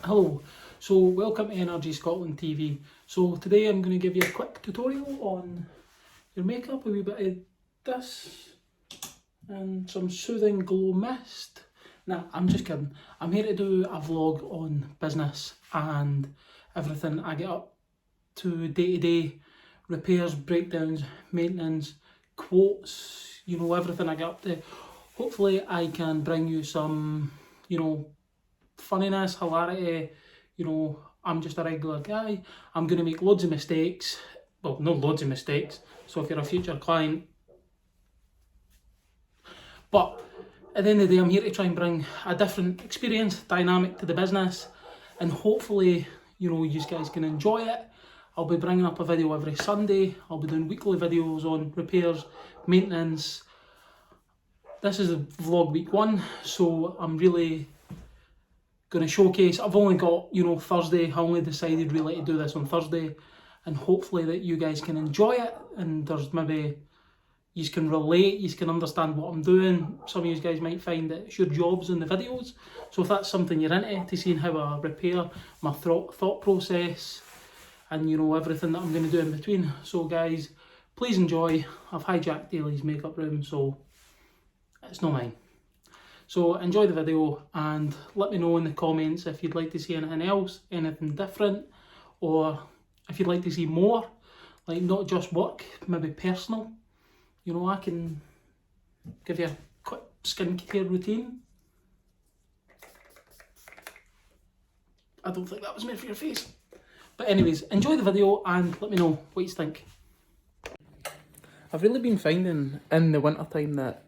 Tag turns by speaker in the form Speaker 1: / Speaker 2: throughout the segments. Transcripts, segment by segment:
Speaker 1: Hello, so welcome to Energy Scotland TV. So today I'm going to give you a quick tutorial on your makeup, a wee bit of this and some soothing glow mist. Nah, I'm just kidding. I'm here to do a vlog on business and everything I get up to day, repairs, breakdowns, maintenance, quotes, everything I get up to. Hopefully I can bring you some, funniness, hilarity. I'm just a regular guy. I'm going to make loads of mistakes. Well, not loads of mistakes. So if you're a future client, but at the end of the day, I'm here to try and bring a different experience, dynamic to the business, and hopefully, you guys can enjoy it. I'll be bringing up a video every Sunday. I'll be doing weekly videos on repairs, maintenance. This is vlog week 1, so I'm really going to showcase. I've only got, Thursday. I only decided really to do this on Thursday, and hopefully that you guys can enjoy it, and there's maybe you can relate, you can understand what I'm doing. Some of you guys might find that it's your jobs in the videos, so if that's something you're into, to seeing how I repair, my thought process, and everything that I'm going to do in between. So guys, please enjoy. I've hijacked Daly's makeup room, so it's not mine. So enjoy the video and let me know in the comments if you'd like to see anything else, anything different, or if you'd like to see more, like not just work, maybe personal. I can give you a quick skincare routine. I don't think that was meant for your face. But anyways, enjoy the video and let me know what you think. I've really been finding in the winter time that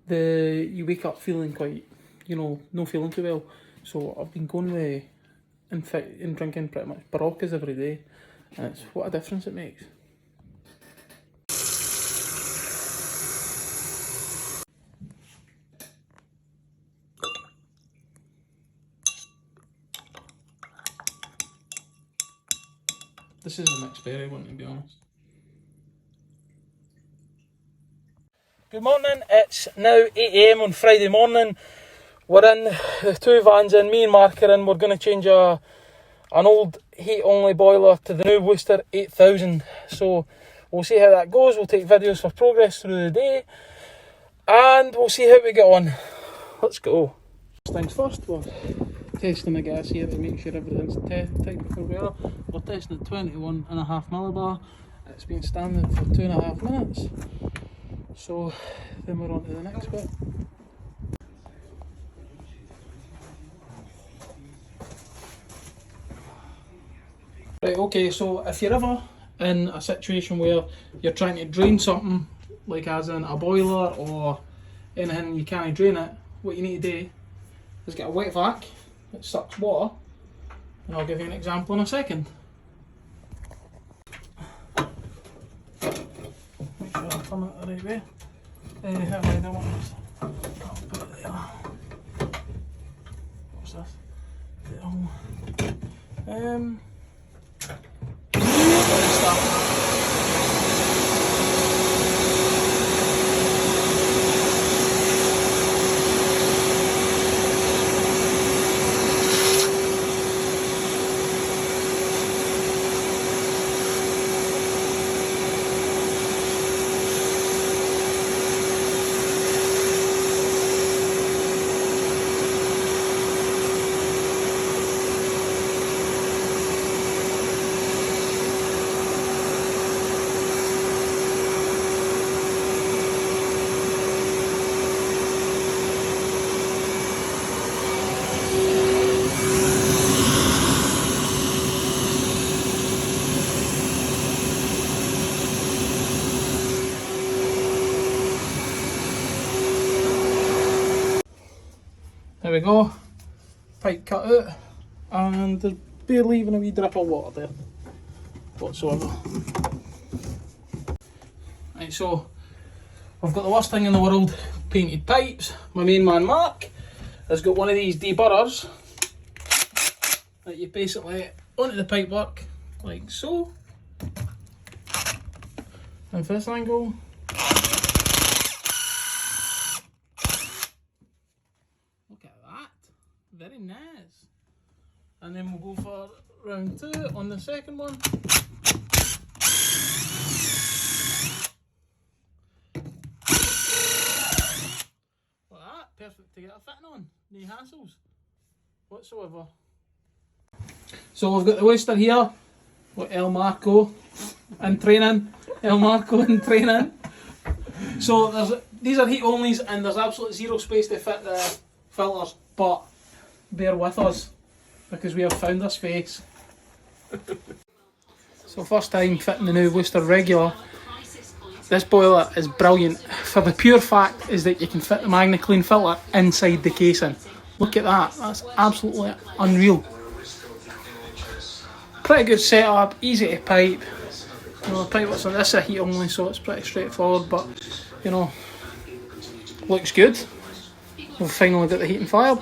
Speaker 1: you wake up feeling quite, not feeling too well. So I've been going with and drinking pretty much Barocas every day, and it's what a difference it makes. This is a mixed berry one, to be honest. Good morning, it's now 8 AM on Friday morning. We're in the 2 vans in, me and Mark are in. We're going to change an old heat only boiler to the new Worcester 8000. So we'll see how that goes. We'll take videos for progress through the day and we'll see how we get on. Let's go. First things first, we're testing the gas here to make sure everything's tight before we are. We're testing at 21.5 millibar. It's been standing for 2.5 minutes. So then we're on to the next bit. Right, okay, so if you're ever in a situation where you're trying to drain something, like as in a boiler or anything, you can't drain it, what you need to do is get a wet vac that sucks water, and I'll give you an example in a second. Make sure I turn it the right way. I'll put it there. What's this? There we go, pipe cut out, and there's barely even a wee drip of water there whatsoever. Right, so we've got the worst thing in the world, painted pipes. My main man Mark has got one of these deburrers that you basically onto the pipework like so, and for this angle Very nice. And then we'll go for round 2 on the second one. Like that, perfect to get a fitting on, no hassles whatsoever. So we've got the Worcester here, with El Marco in training. So these are heat onlys and there's absolutely zero space to fit the filters, but bear with us because we have found a space. So first time fitting the new Worcester regular. This boiler is brilliant for the pure fact is that you can fit the MagnaClean filter inside the casing. Look at that, that's absolutely unreal. Pretty good setup, easy to pipe. You know, the pipe that's on this is a heat only, so it's pretty straightforward, but you know, looks good. We've finally got the heating fired.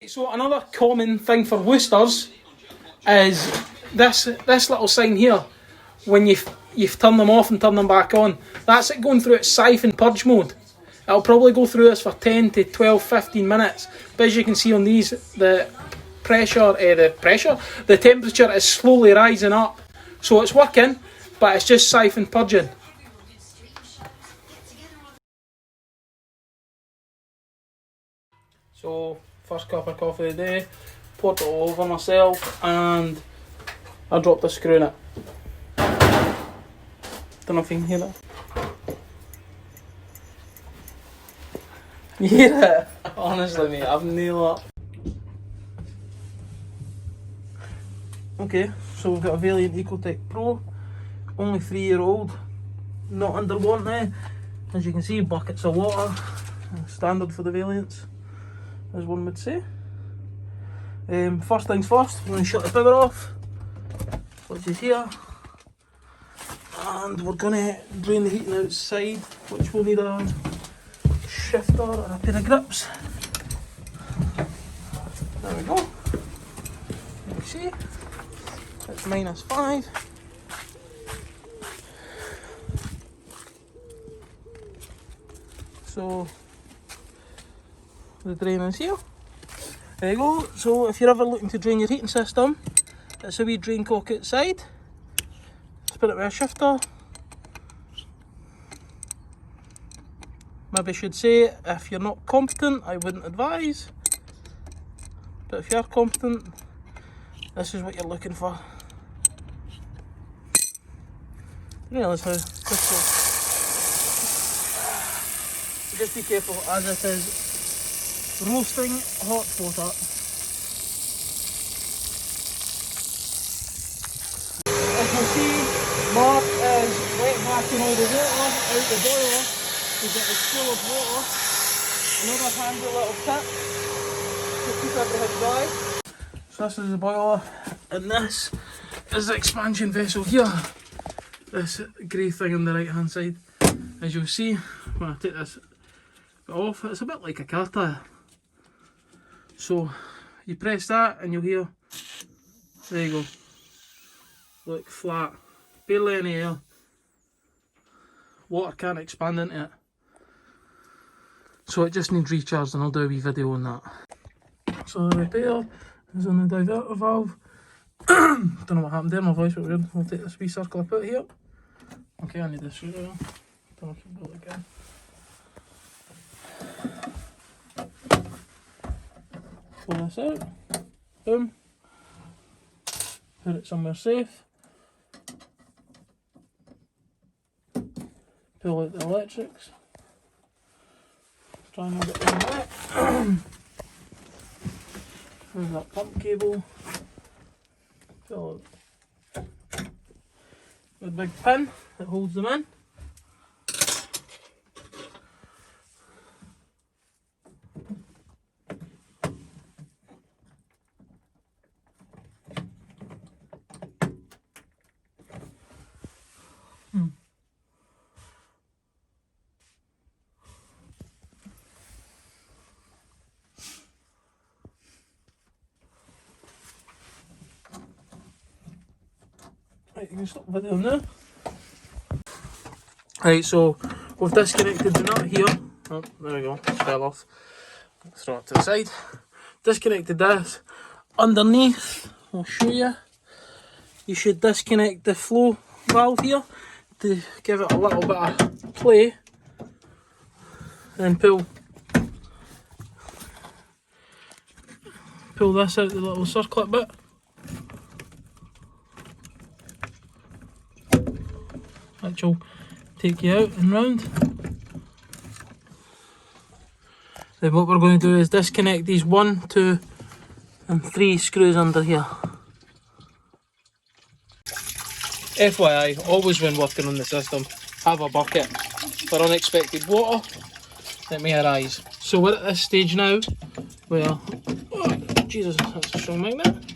Speaker 1: So another common thing for Worcesters is this little sign here. When you've turned them off and turn them back on, that's it going through its siphon purge mode. It'll probably go through this for 10 to 12, 15 minutes. But as you can see on these, the temperature is slowly rising up. So it's working, but it's just siphon purging. So, first cup of coffee of the day, poured it all over myself, and I dropped a screw in it. Don't know if you can hear that. You hear it? Honestly mate, I've nailed it. Okay, so we've got a Valiant Ecotech Pro, only 3-year-old, not under warranty. As you can see, buckets of water, standard for the Valiants, as one would say. First things first, we're going to shut the power off, which is here. And we're going to drain the heating outside, which will need a shifter and a pair of grips. There we go. You can see it's -5. So the drain is here. There you go. So if you're ever looking to drain your heating system, it's a wee drain cock outside. Spin it with a shifter. Maybe I should say, if you're not competent, I wouldn't advise. But if you are competent, this is what you're looking for. Realise how this is. So just be careful as it is roasting hot water. As you see, Mark is wet backing all the water out the boiler because it is full of water. Another handy little tip to keep everything dry. So this is the boiler, and this is the expansion vessel here. This grey thing on the right hand side. As you'll see, when I take this off, it's a bit like a car tyre. So you press that and you'll hear, there you go, look, flat, barely any air, water can't expand into it. So it just needs recharged, and I'll do a wee video on that. So the repair is on the diverter valve. Don't know what happened there, my voice went weird. We'll take this wee circle up out here. Okay, I need this screwdriver. Don't know if you've got it again. Pull this out. Boom. Put it somewhere safe. Pull out the electrics. Try and not get them wet. There's that pump cable. Pull out the big pin that holds them in. Right, you can stop the video now. Right, so we've disconnected the nut here. Oh, there we go, fell off. Throw it to the side. Disconnected this. underneath, I'll show you. You should disconnect the flow valve here to give it a little bit of play, then pull this out the little circlip bit. Which will take you out and round. Then what we're going to do is disconnect these 1, 2 and 3 screws under here. FYI, always when working on the system, have a bucket for unexpected water that may arise. So we're at this stage now where, oh, Jesus, that's a strong magnet.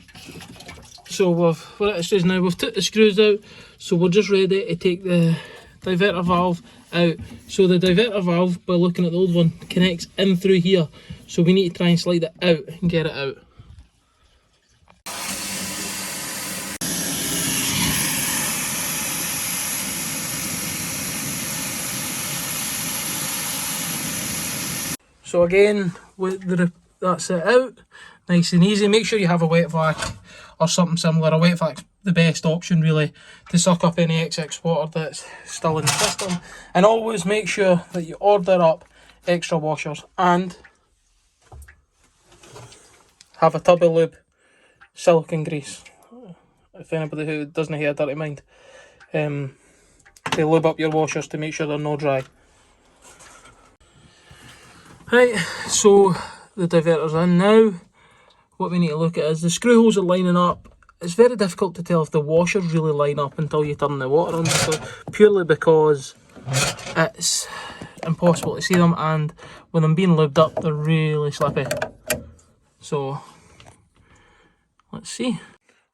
Speaker 1: So we're at this stage now, we've took the screws out, so we're just ready to take the diverter valve out. So the diverter valve, by looking at the old one, connects in through here. So we need to try and slide it out and get it out. So again, that's it out, nice and easy. Make sure you have a wet vac or something similar. A wet vac's the best option really to suck up any excess water that's still in the system. And always make sure that you order up extra washers and have a tub of lube, silicone grease. If anybody who doesn't have a dirty mind, they lube up your washers to make sure they're not dry. Right, so the diverter's in now. What we need to look at is the screw holes are lining up. It's very difficult to tell if the washers really line up until you turn the water on, purely because it's impossible to see them, and when they're being lubed up they're really slippy. So let's see.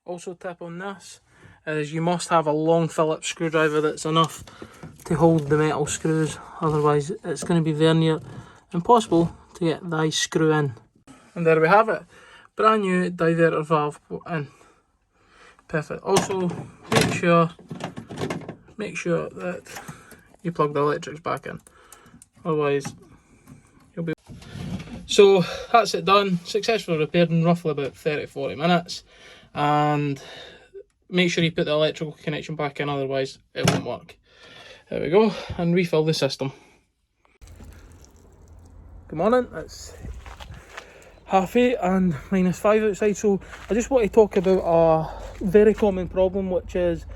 Speaker 1: Also, tip on this is you must have a long Phillips screwdriver that's enough to hold the metal screws, otherwise it's going to be very near impossible to get the screw in. And there we have it, brand new diverter valve in. Perfect. Also make sure that you plug the electrics back in, otherwise you'll be... So that's it done, successfully repaired in roughly about 30-40 minutes, and make sure you put the electrical connection back in, otherwise it won't work. There we go, and refill the system. Good morning, it's 8:30 and -5 outside, so I just want to talk about a very common problem, which is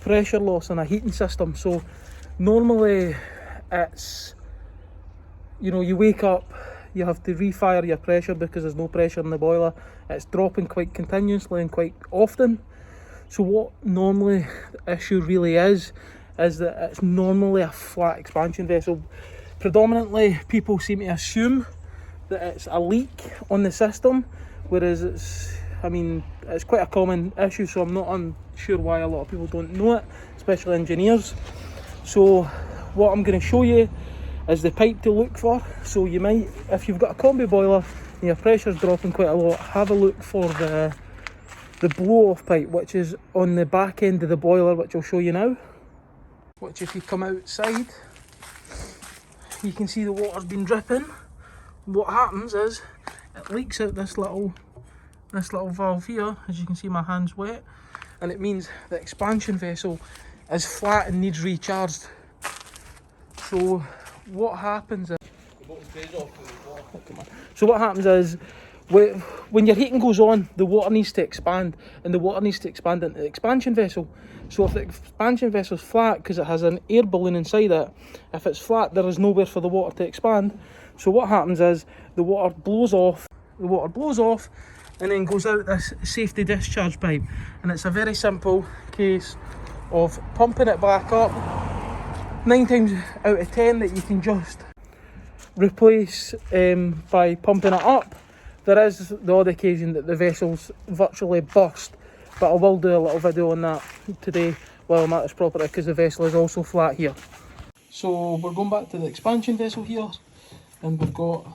Speaker 1: pressure loss in a heating system. So normally it's, you know, you wake up, you have to refire your pressure because there's no pressure in the boiler. It's dropping quite continuously and quite often. So what normally the issue really is that it's normally a flat expansion vessel. Predominantly people seem to assume that it's a leak on the system, whereas it's quite a common issue, so I'm not unsure why a lot of people don't know it, especially engineers. So what I'm going to show you is the pipe to look for. So you might, if you've got a combi boiler and your pressure's dropping quite a lot, have a look for the blow off pipe, which is on the back end of the boiler, which I'll show you now. Which, if you come outside, you can see the water's been dripping. What happens is it leaks out this little valve here. As you can see, my hand's wet, and it means the expansion vessel is flat and needs recharged. So what happens is when your heating goes on, the water needs to expand, and the water needs to expand into the expansion vessel. So if the expansion vessel is flat, because it has an air balloon inside it, if it's flat, there is nowhere for the water to expand. So what happens is the water blows off, and then goes out this safety discharge pipe. And it's a very simple case of pumping it back up. 9 times out of 10 that you can just replace by pumping it up. There is the odd occasion that the vessel's virtually burst, but I will do a little video on that today while I'm at this property, because the vessel is also flat here. So we're going back to the expansion vessel here, and we've got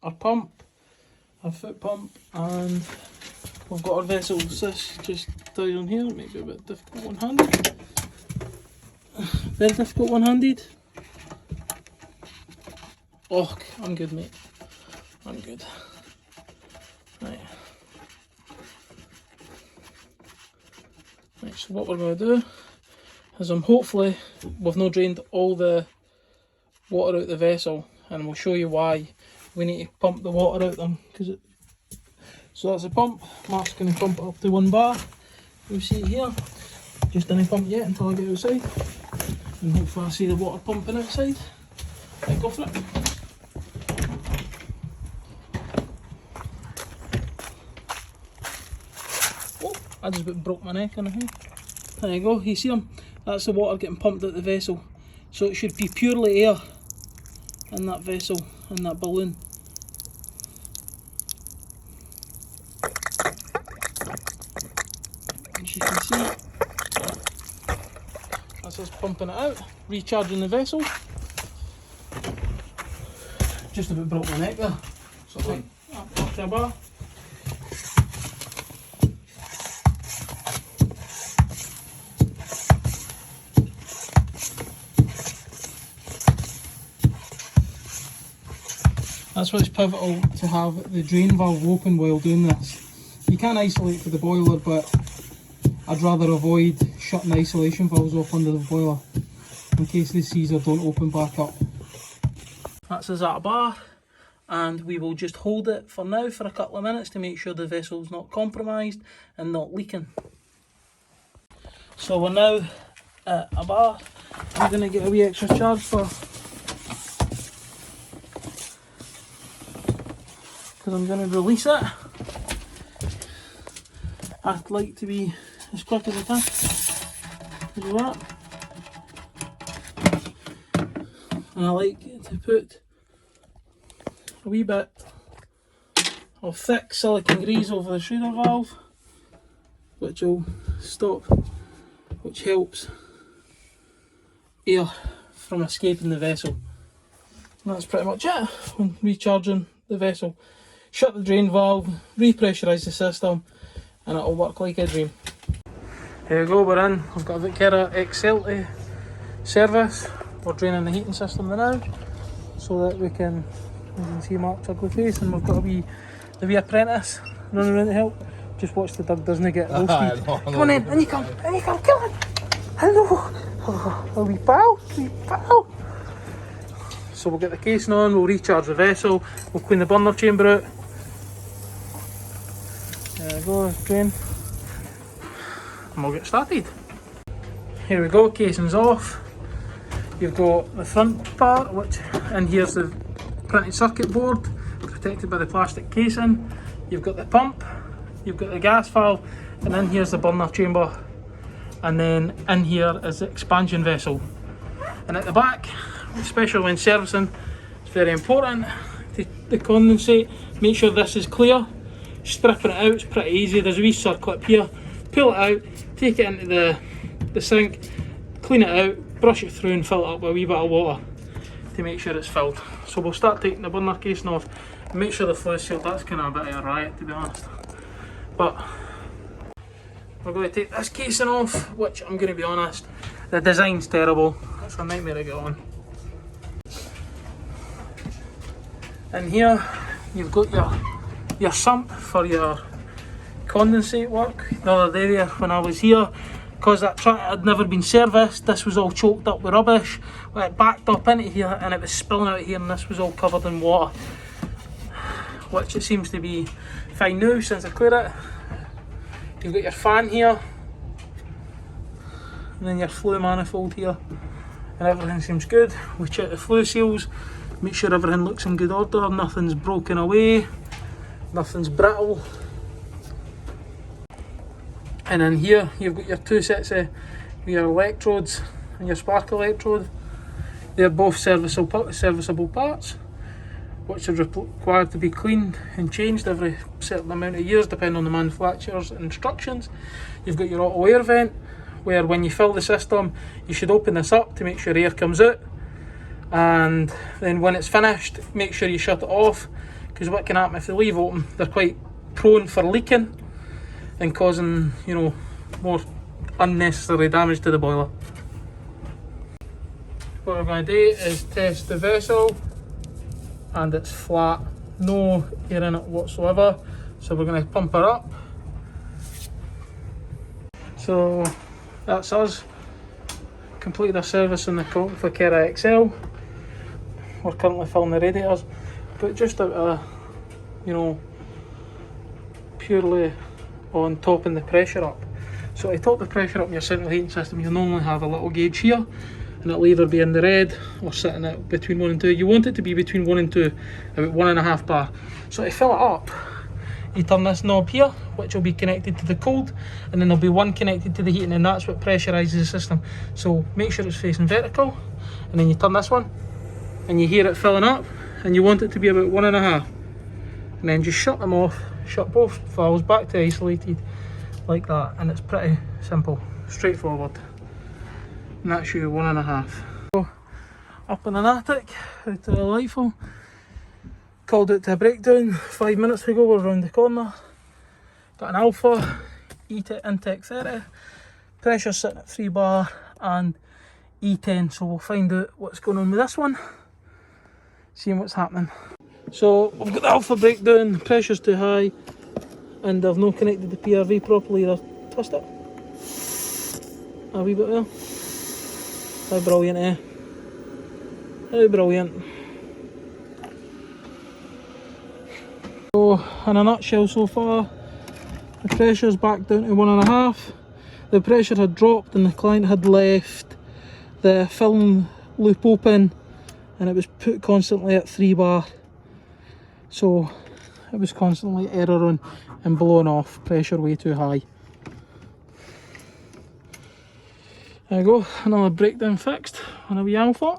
Speaker 1: our pump, our foot pump, and we've got our vessel sys just down here. Maybe a bit difficult one-handed. Very difficult one-handed. Oh, I'm good, mate. I'm good. Right, Right, so what we're going to do is hopefully we've not drained all the water out the vessel, and we'll show you why we need to pump the water out them. So that's the pump. Mark's going to pump it up to 1 bar. You'll see it here. Just didn't pump yet until I get outside, and hopefully I see the water pumping outside. Right, go for it. Oh, I just about broke my neck in a here. There you go, you see them? That's the water getting pumped out the vessel. So it should be purely air in that vessel, in that balloon. As you can see, that's us pumping it out, recharging the vessel. Just about broke my neck there. So right, up to a bar. That's why it's pivotal to have the drain valve open while doing this. You can isolate for the boiler, but I'd rather avoid shutting the isolation valves off under the boiler in case the Caesar don't open back up. That's us at a bar, and we will just hold it for now for a couple of minutes to make sure the vessel's not compromised and not leaking. So we're now at a bar. I'm going to get a wee extra charge for, because I'm going to release it. I'd like to be as quick as I can. As that. And I like to put a wee bit of thick silicone grease over the Schrader valve, which will stop, which helps air from escaping the vessel. And that's pretty much it when recharging the vessel. Shut the drain valve, repressurise the system, and it'll work like a dream. Here we go, we're in. We've got a Cara XL to service. We're draining the heating system now, so that we can, you can see Mark's ugly face, and we've got the wee apprentice running around to help. Just watch the dog doesn't get low speed. Come on in you come, kill him. Hello, a wee pal, So we'll get the casing on, we'll recharge the vessel, we'll clean the burner chamber out. There we go, drain. And we'll get started. Here we go, casing's off. You've got the front part, which, and here's the printed circuit board, protected by the plastic casing. You've got the pump, you've got the gas valve, and then here's the burner chamber. And then in here is the expansion vessel. And at the back, especially when servicing, it's very important to the condensate. Make sure this is clear. Stripping it out is pretty easy. There's a wee circlip here. Pull it out, take it into the sink, clean it out, brush it through and fill it up with a wee bit of water to make sure it's filled. So we'll start taking the burner casing off and make sure the fluid's sealed. That's kind of a bit of a riot, to be honest. But we're going to take this casing off, which I'm going to be honest, the design's terrible. It's a nightmare to get on. And here you've got your sump for your condensate work. The other day there when I was here, because that track had never been serviced, this was all choked up with rubbish. It backed up into here and it was spilling out here, and this was all covered in water, which it seems to be fine now since I cleared it. You've got your fan here, and then your flue manifold here, and everything seems good. We check the flue seals, make sure everything looks in good order, nothing's broken away, nothing's brittle. And in here you've got your two sets of your electrodes and your spark electrode. They're both serviceable parts, which are required to be cleaned and changed every certain amount of years depending on the manufacturer's instructions. You've got your auto air vent, where when you fill the system you should open this up to make sure air comes out, and then when it's finished make sure you shut it off, because what can happen if they leave open, they're quite prone for leaking and causing, you know, more unnecessary damage to the boiler. What we're going to do is test the vessel, and it's flat, no air in it whatsoever, so we're going to pump her up. So that's us. Completed our service on the Cara XL. We're currently filling the radiators, but just out of, you know, purely on topping the pressure up. So to top the pressure up in your central heating system, you'll normally have a little gauge here, and it'll either be in the red or sitting at between 1 and 2. You want it to be between 1 and 2, about 1.5 bar. So to fill it up, you turn this knob here, which will be connected to the cold, and then there'll be one connected to the heating, and that's what pressurises the system. So make sure it's facing vertical, and then you turn this one, and you hear it filling up, and you want it to be about 1.5. And then just shut them off, shut both valves back to isolated, like that, and it's pretty simple, straightforward. And that's you 1.5. So up in an attic, out to the Lightful. Called it to a breakdown 5 minutes ago. We're around the corner. Got an Alpha intake 30. Pressure sitting at 3 bar and E10. So we'll find out what's going on with this one. Seeing what's happening. So we've got the Alpha breakdown. Pressure's too high, and I've not connected the PRV properly. Either. Twist it a wee bit there. How brilliant, eh? How brilliant. So in a nutshell so far, the pressure's back down to 1.5. The pressure had dropped and the client had left the film loop open, and it was put constantly at 3 bar. So it was constantly erroring and blowing off, pressure way too high. There you go, another breakdown fixed on a wee Alpha.